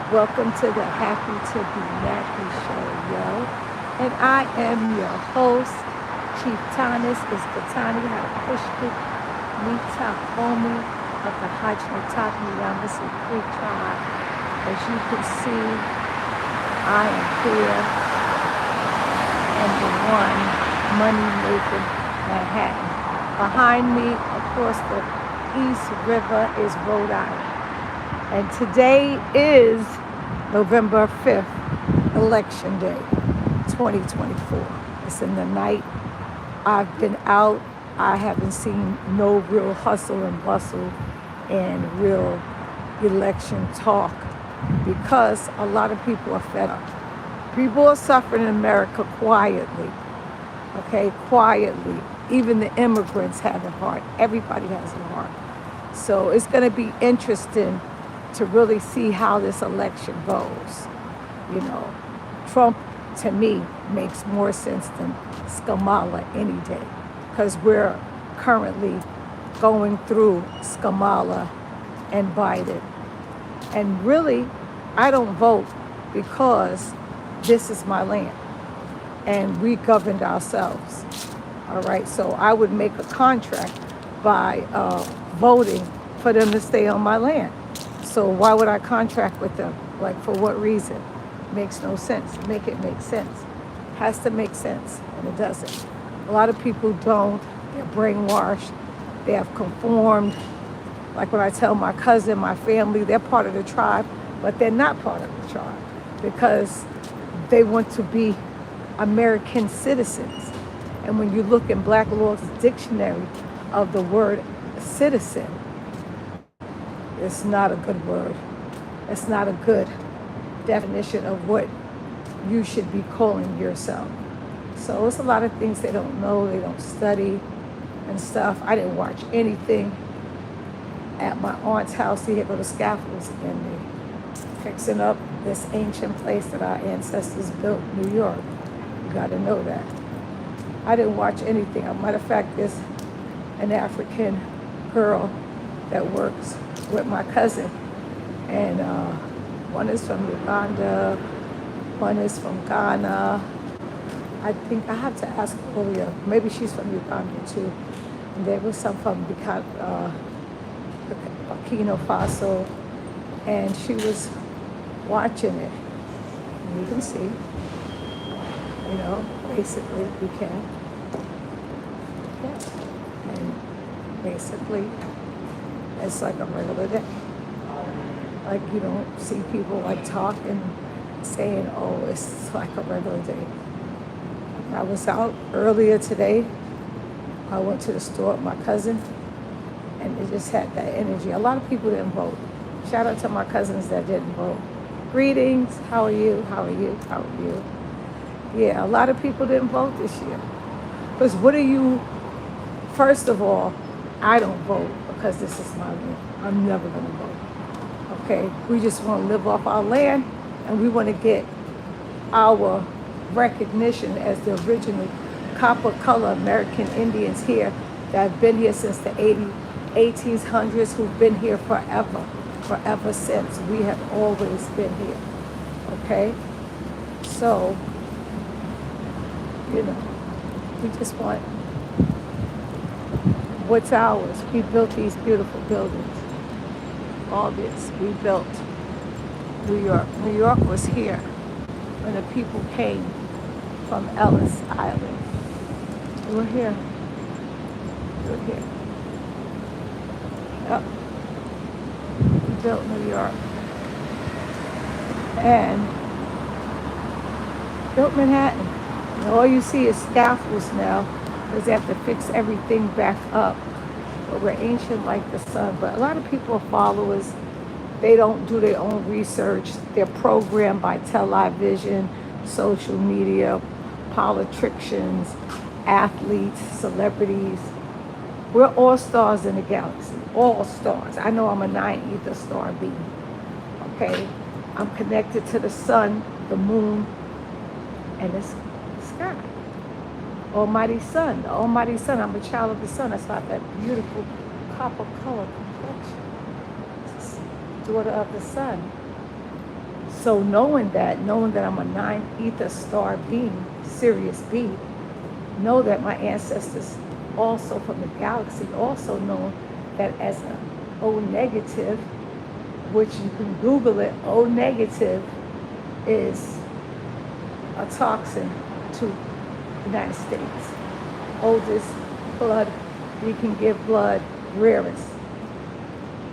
Welcome to the Happy to Be Happy show, yo. And I am your host, Chieftainess is Katani Hapushki, Mita Omi of the Hajnotaki Yamasi Creek tribe. As you can see, I am here in the one money-making Manhattan. Behind me, across the East River, is Rhode Island. And today is November 5th, Election Day, 2024. It's in the night. I've been out. I haven't seen no real hustle and bustle and real election talk because a lot of people are fed up. People are suffering in America quietly, okay, quietly. Even the immigrants have a heart. Everybody has a heart. So it's going to be interesting to really see how this election goes. You know, Trump, to me, makes more sense than Skamala any day, because we're currently going through Skamala and Biden. And really, I don't vote because this is my land, and we governed ourselves. All right, so I would make a contract by voting for them to stay on my land. So why would I contract with them? Like, for what reason? Makes no sense. Make it make sense. Has to make sense, and it doesn't. A lot of people don't. They're brainwashed. They have conformed. Like when I tell my cousin, my family, they're part of the tribe, but they're not part of the tribe because they want to be American citizens. And when you look in Black Law's dictionary of the word citizen, it's not a good word. It's not a good definition of what you should be calling yourself. So it's a lot of things they don't know, they don't study and stuff. I didn't watch anything at my aunt's house. They go to scaffolds again. They fixing up this ancient place that our ancestors built, New York. You got to know that. I didn't watch anything. As a matter of fact, there's an African girl that works with my cousin, and one is from Uganda, one is from Ghana. I think I have to ask earlier. Maybe she's from Uganda too. And there was some from Burkina Faso, and she was watching it. And you can see, you know, basically you can. Yeah. And basically, it's like a regular day. Like, you don't see people like talking, saying, oh, it's like a regular day. I was out earlier today. I went to the store with my cousin, and it just had that energy. A lot of people didn't vote. Shout out to my cousins that didn't vote. Greetings, how are you? How are you? How are you? Yeah, a lot of people didn't vote this year. Because what are you, first of all, I don't vote because this is my land. I'm never going to vote. Okay? We just want to live off our land, and we want to get our recognition as the original copper color American Indians here that have been here since the 1800s, who've been here forever since. We have always been here. Okay? So, you know, we just want what's ours. We built these beautiful buildings. All this we built. New York. New York was here when the people came from Ellis Island. We're here. We're here. Yep. We built New York. And built Manhattan. And all you see is scaffolds now, because they have to fix everything back up. But we're ancient like the sun. But a lot of people are followers. They don't do their own research. They're programmed by television, social media, politicians, athletes, celebrities. We're all stars in the galaxy. All stars. I know I'm a 9 ether star being. Okay? I'm connected to the sun, the moon, and the sky. Almighty Sun, the Almighty Sun. I'm a child of the sun. That's why I have that beautiful copper color complexion. Daughter of the sun. So knowing that I'm a 9 ether star being, Sirius B, know that my ancestors also from the galaxy also know that as a O negative, which you can Google it, O negative is a toxin to the United States. Oldest blood, we can give blood, rarest.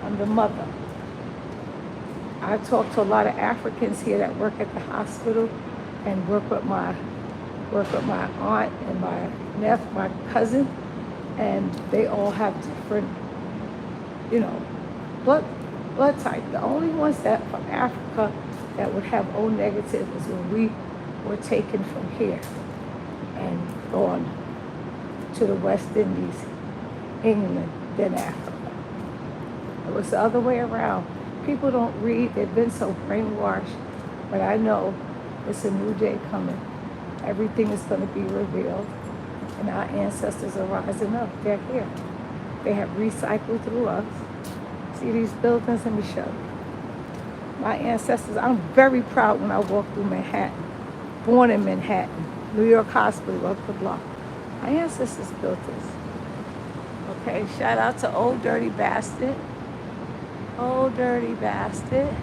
I'm the mother. I talk to a lot of Africans here that work at the hospital and work with my aunt and my cousin, and they all have different, blood type. The only ones that from Africa that would have O negative is when we were taken from here and gone to the West Indies, England, then Africa. It was the other way around. People don't read, they've been so brainwashed, but I know it's a new day coming. Everything is going to be revealed, and our ancestors are rising up. They're here. They have recycled through us. See these buildings? Let me show you. My ancestors, I'm very proud when I walk through Manhattan. Born in Manhattan, New York Hospital, up the block. My ancestors built this. Okay, shout out to Old Dirty Bastard. Old Dirty Bastard.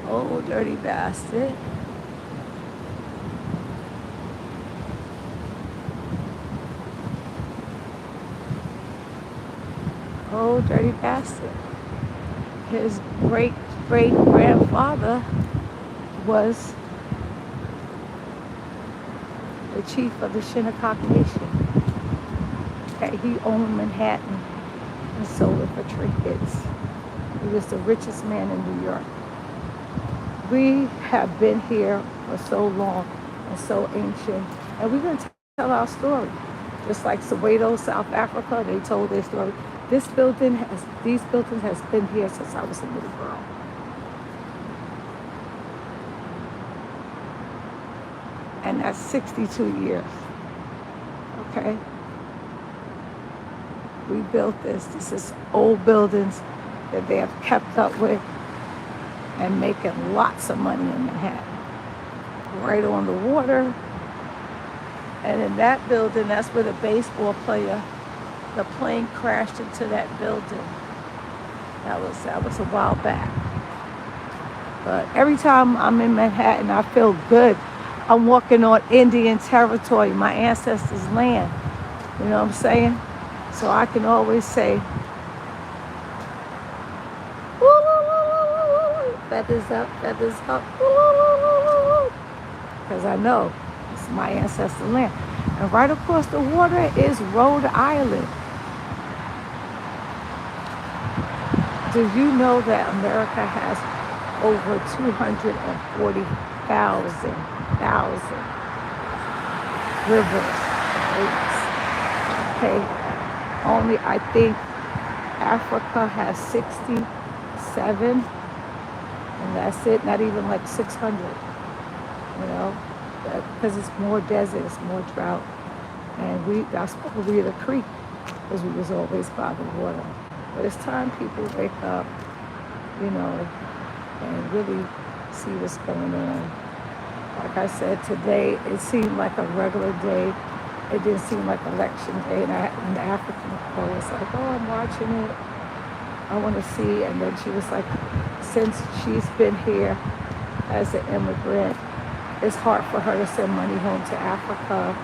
Old Dirty Bastard. Old Dirty Bastard. His great-great-grandfather was the chief of the Shinnecock Nation. Okay, he owned Manhattan and sold it for trinkets. He was the richest man in New York. We have been here for so long and so ancient, and we're going to tell our story. Just like Soweto, South Africa, they told their story. These buildings has been here since I was a little girl. And that's 62 years. Okay? We built this. This is old buildings that they have kept up with and making lots of money in Manhattan. Right on the water. And in that building, that's where the baseball player, the plane crashed into that building. That was a while back. But every time I'm in Manhattan, I feel good. I'm walking on Indian territory, my ancestors' land. You know what I'm saying? So I can always say, woo, woo, woo, woo, woo, feathers up, woo, woo, woo, woo, woo. Because I know it's my ancestors' land. And right across the water is Rhode Island. Did you know that America has over 240,000 rivers, lakes? Okay, only I think Africa has 67, and that's it. Not even like 600. You know, because it's more desert, it's more drought, and that's probably the creek, because we was always by the water. But it's time people wake up, you know, and really see what's going on. Like I said, today it seemed like a regular day. It didn't seem like election day. And the African girl was like, oh, I'm watching it. I want to see. And then she was like, since she's been here as an immigrant, it's hard for her to send money home to Africa.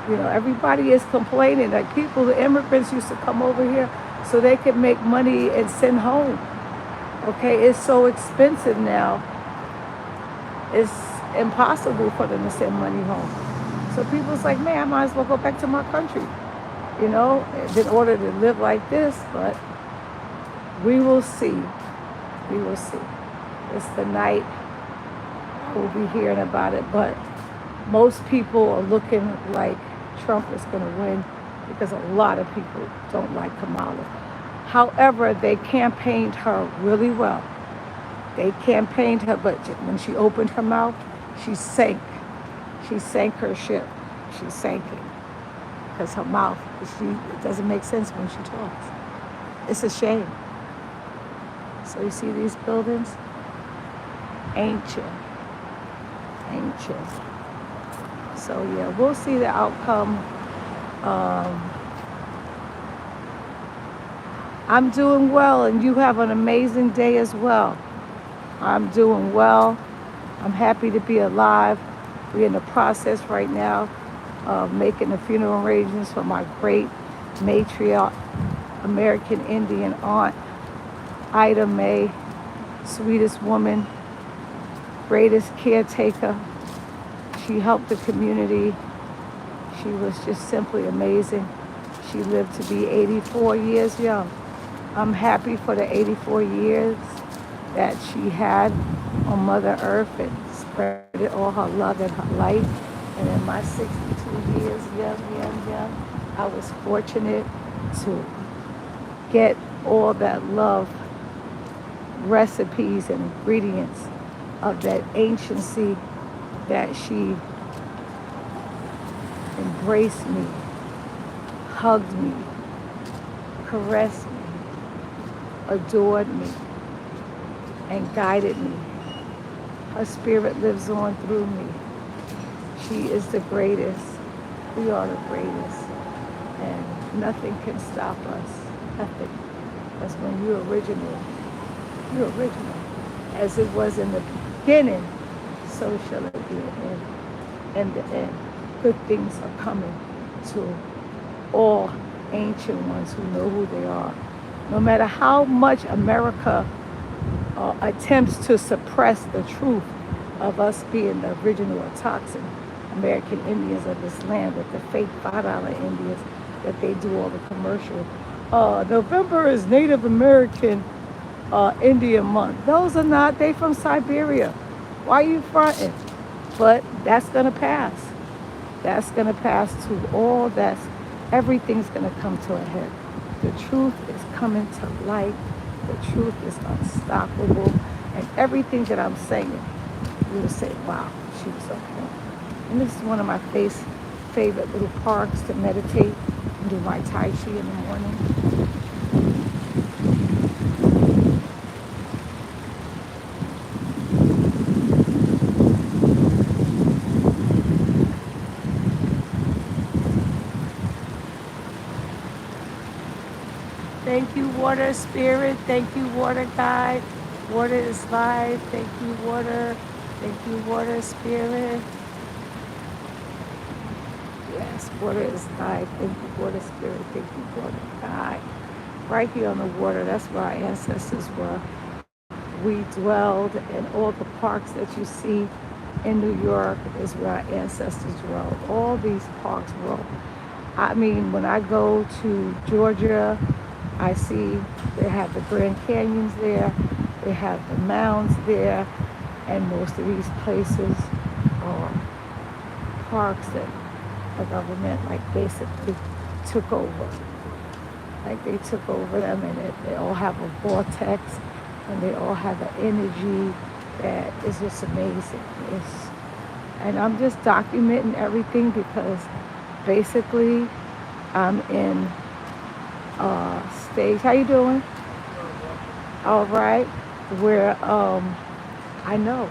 You know, everybody is complaining. Like the immigrants used to come over here so they could make money and send home. Okay, it's so expensive now. It's impossible for them to send money home. So people's like, man, I might as well go back to my country, you know, in order to live like this. But we will see. We will see. It's the night. We'll be hearing about it. But most people are looking like Trump is going to win because a lot of people don't like Kamala. However, they campaigned her really well. They campaigned her, but when she opened her mouth, she sank. She sank her ship. She sank it. Because her mouth, it doesn't make sense when she talks. It's a shame. So you see these buildings? Ancient. So yeah, we'll see the outcome. I'm doing well, and you have an amazing day as well. I'm doing well. I'm happy to be alive. We're in the process right now of making the funeral arrangements for my great matriarch, American Indian aunt, Ida Mae, sweetest woman, greatest caretaker. She helped the community. She was just simply amazing. She lived to be 84 years young. I'm happy for the 84 years that she had on Mother Earth and spread all her love and her light. And in my 62 years, young, I was fortunate to get all that love, recipes and ingredients of that anciency that she embraced me, hugged me, caressed me, adored me, and guided me. Her spirit lives on through me. She is the greatest. We are the greatest. And nothing can stop us. Nothing. Because when you're original. As it was in the beginning, so shall it be in the end. Good things are coming to all ancient ones who know who they are. No matter how much America attempts to suppress the truth of us being the original or toxin American Indians of this land with the fake $5 Indians that they do all the commercial. November is Native American Indian month. Those are not, they from Siberia. Why are you fronting? But that's gonna pass. That's gonna pass to all that's, everything's gonna come to a head. The truth is coming to light. The truth is unstoppable. And everything that I'm saying, you will say, wow, she was so cool. And this is one of my favorite little parks to meditate and do my Tai Chi in the morning. Thank you, water spirit. Thank you, water guide. Water is life. Thank you, water. Thank you, water spirit. Yes, water is life. Thank you, water spirit. Thank you, water guide. Right here on the water, that's where our ancestors were. We dwelled, and all the parks that you see in New York is where our ancestors dwelled. All these parks were. I mean, when I go to Georgia, I see they have the Grand Canyons there, they have the mounds there, and most of these places are parks that the government basically took over. They took over them, and they all have a vortex, and they all have an energy that is just amazing. And I'm just documenting everything because basically I'm in stage. How you doing? All right. Where I know,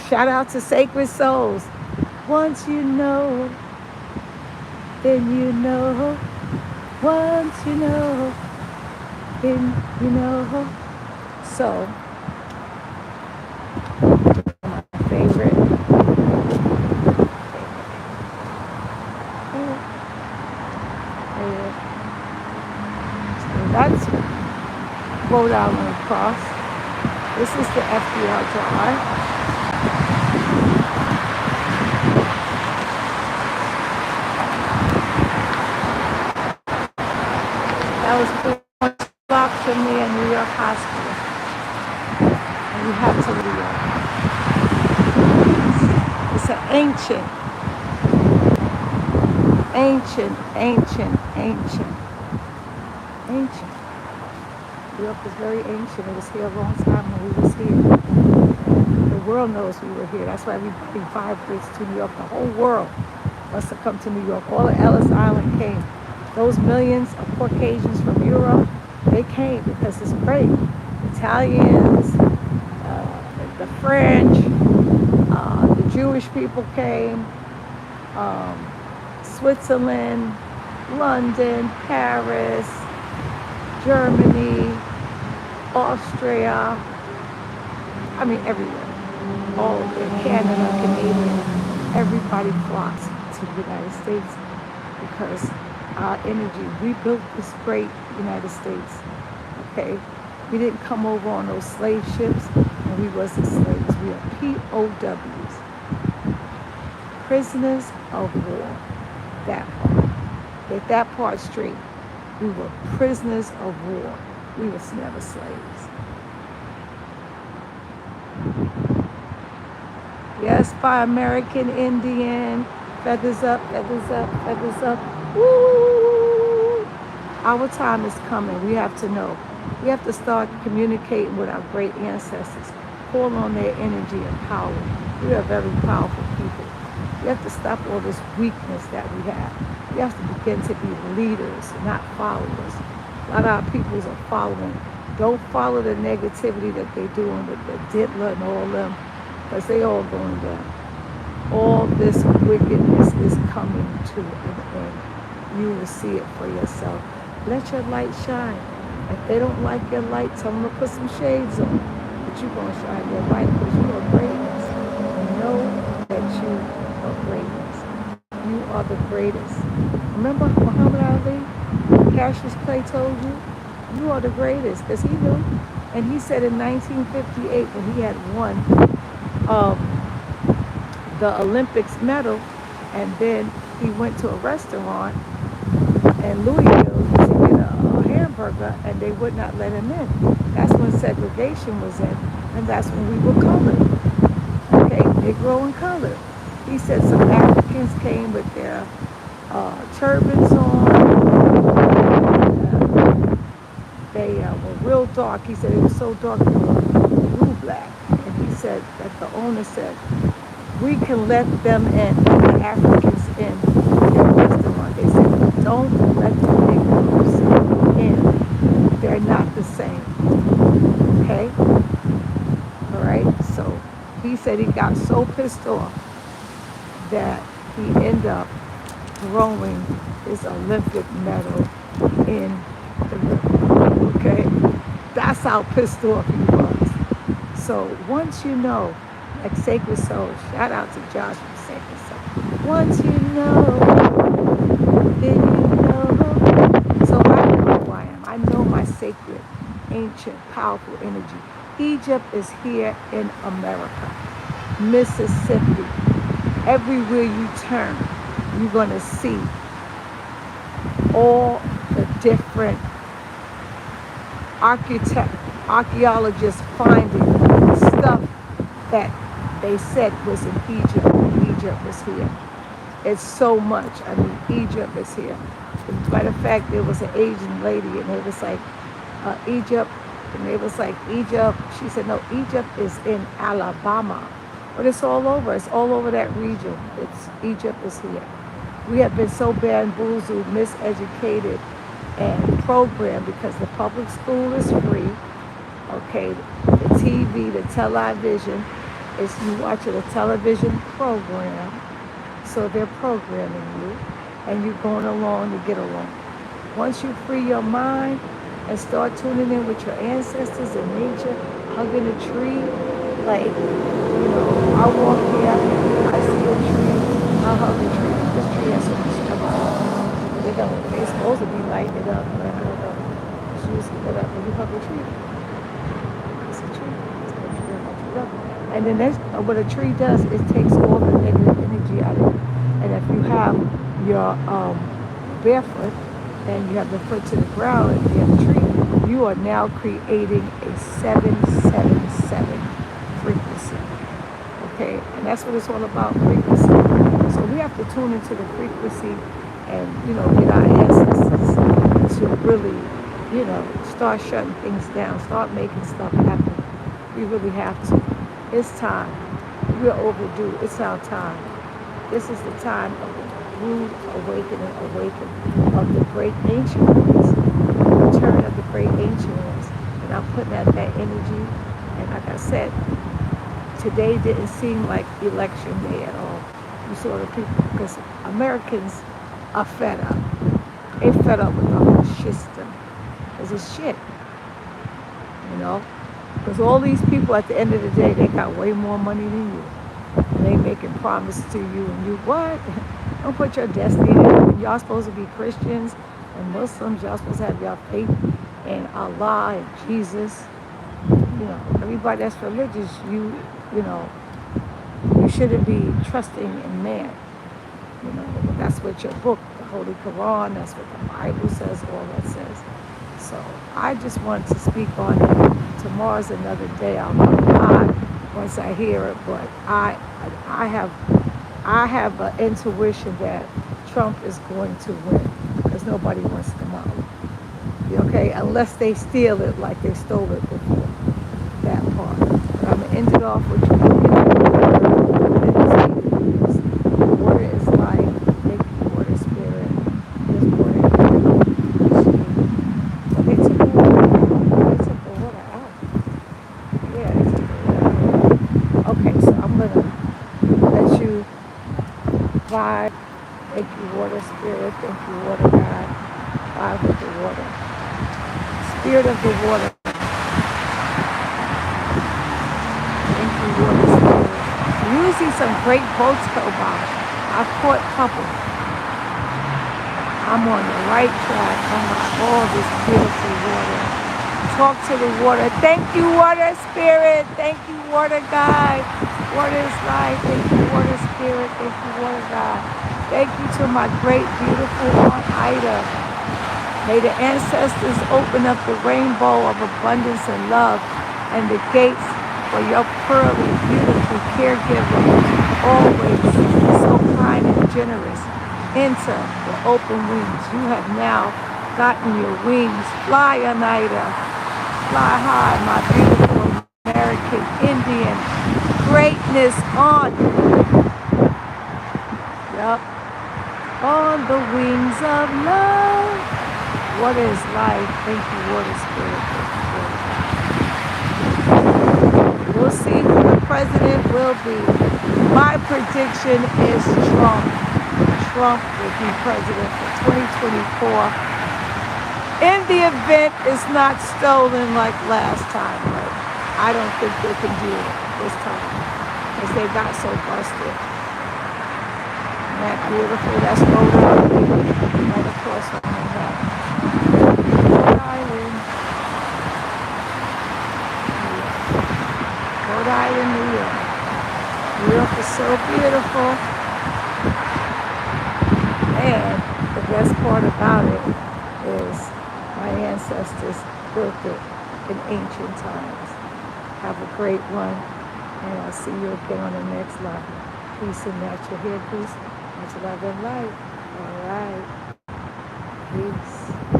shout out to Sacred Souls. Once you know, then you know. Once you know, then you know. So, my favorite. That's Rhode Island across. This is the FDR Drive. That was 4 blocks from me in New York Hospital. And you have to New York. It's an ancient. New York is very ancient. It was here a long time when we was here. The world knows we were here. That's why everybody vibrates to New York. The whole world must have come to New York. All of Ellis Island came. Those millions of Caucasians from Europe, they came because it's great. Italians, the French, the Jewish people came, Switzerland, London, Paris, Germany, Austria, I mean everywhere. All of it, Canada, Canadians, everybody flocks to the United States because our energy, we built this great United States, okay? We didn't come over on those slave ships and we wasn't slaves. We are POWs, prisoners of war, that part. Get that part straight. We were prisoners of war. We was never slaves. Yes, by American Indian, feathers up, feathers up, feathers up. Woo! Our time is coming. We have to know. We have to start communicating with our great ancestors. Call on their energy and power. We are very powerful people. We have to stop all this weakness that we have. We have to begin to be leaders, not followers. A lot of our peoples are following. Don't follow the negativity that they're doing with the Diddler and all them, because they all going down. All this wickedness is coming to an end. You will see it for yourself. Let your light shine. If they don't like your light, tell them to put some shades on. But you're going to shine your light because you are greatness. Know that you are greatness. You are the greatest. Remember Muhammad Ali? Cassius Clay told you, you are the greatest, because he knew. And he said in 1958 when he had won the Olympics medal, and then he went to a restaurant in Louisville to get a hamburger, and they would not let him in. That's when segregation was in, and that's when we were colored. Okay, Negro and colored. He said some Africans came with their turbans on. They were real dark. He said it was so dark they were blue black. And he said that the owner said, we can let them in, the Africans in their restaurant. They said, don't let the Negroes in. They're not the same. Okay? All right? So he said he got so pissed off that he ended up throwing his Olympic medal in the river. Okay? That's how pissed off he was. So once you know, like Sacred Soul, shout out to Josh from Sacred Soul. Once you know, then you know. So I know who I am. I know my sacred, ancient, powerful energy. Egypt is here in America. Mississippi. Everywhere you turn, you're going to see all the different archaeologists finding stuff that they said was in Egypt. Egypt was here. It's so much. I mean, Egypt is here. As a matter of fact, there was an Asian lady, and it was like, Egypt, and it was like, Egypt. She said, no, Egypt is in Alabama. But it's all over. It's all over that region. Egypt is here. We have been so bamboozled, miseducated, and programmed because the public school is free. Okay, the TV, the television, is you watching a television program, so they're programming you, and you're going along to get along. Once you free your mind and start tuning in with your ancestors and nature, hugging a tree, like, you know, I walk here, I see a tree, I hug a tree. This tree has so much stuff. They're supposed to be lighting it up, but I don't know. It's usually lit up when you hug a tree. And then that's what a tree does. It takes all the negative energy out of it. And if you have your barefoot and you have the foot to the ground and you have a tree, you are now creating a 777 frequency. Okay, and that's what it's all about, frequency. So we have to tune into the frequency and, you know, get our ancestors to really, you know, start shutting things down, start making stuff happen. We really have to. It's time. We're overdue. It's our time. This is the time of the rude awakening of the great ancient ones, the return of the great ancient ones. And and I'm putting out that energy. And like I said, today didn't seem like election day at all. You saw the people, because Americans are fed up. They fed up with the whole system. Because it's shit, you know? Because all these people at the end of the day, they got way more money than you. And they making promises to you, and you, what? Don't put your destiny in it. Y'all supposed to be Christians and Muslims. Y'all supposed to have your faith in Allah and Jesus. You know, everybody that's religious, you know, you shouldn't be trusting in man. You know, that's what your book, the Holy Quran, that's what the Bible says, all that says. So I just wanted to speak on it. Tomorrow's another day. I'll come by once I hear it, but I have an intuition that Trump is going to win because nobody wants them out. Okay, unless they steal it like they stole it before. That part. But I'm gonna end it off with you looking at the water. Water is life. Thank you, water spirit. There's water. But they took the water out. Yeah, they took the water out. Okay, so I'm gonna let you vibe. Thank you, water spirit. Thank you, water God. Vibe with the water. Spirit of the water. Usually some great boats go by. I've caught a couple. I'm on the right track. Oh my, all this beautiful water. Talk to the water. Thank you, water spirit. Thank you, water God. Water is life. Thank you, water spirit. Thank you, water God. Thank you to my great, beautiful Aunt Ida. May the ancestors open up the rainbow of abundance and love and the gates for your pearly, beautiful caregiver, always so kind and generous. Enter the open wings. You have now gotten your wings. Fly, Oneida. Fly high, my beautiful American Indian. Greatness on. Yup. On the wings of love. What is life? Thank you, water spirit. We'll see who the president will be. My prediction is Trump. Trump will be president for 2024. In the event it's not stolen like last time, but I don't think they can do it this time because they got so busted. Isn't that beautiful? That's Rhode Island. Right across from that. Rhode Island. Rhode Island, New York. New York is so beautiful. And the best part about it is my ancestors built it in ancient times. Have a great one, and I'll see you again on the next level. Peace and natural hair, peace, much love and light. All right. Peace.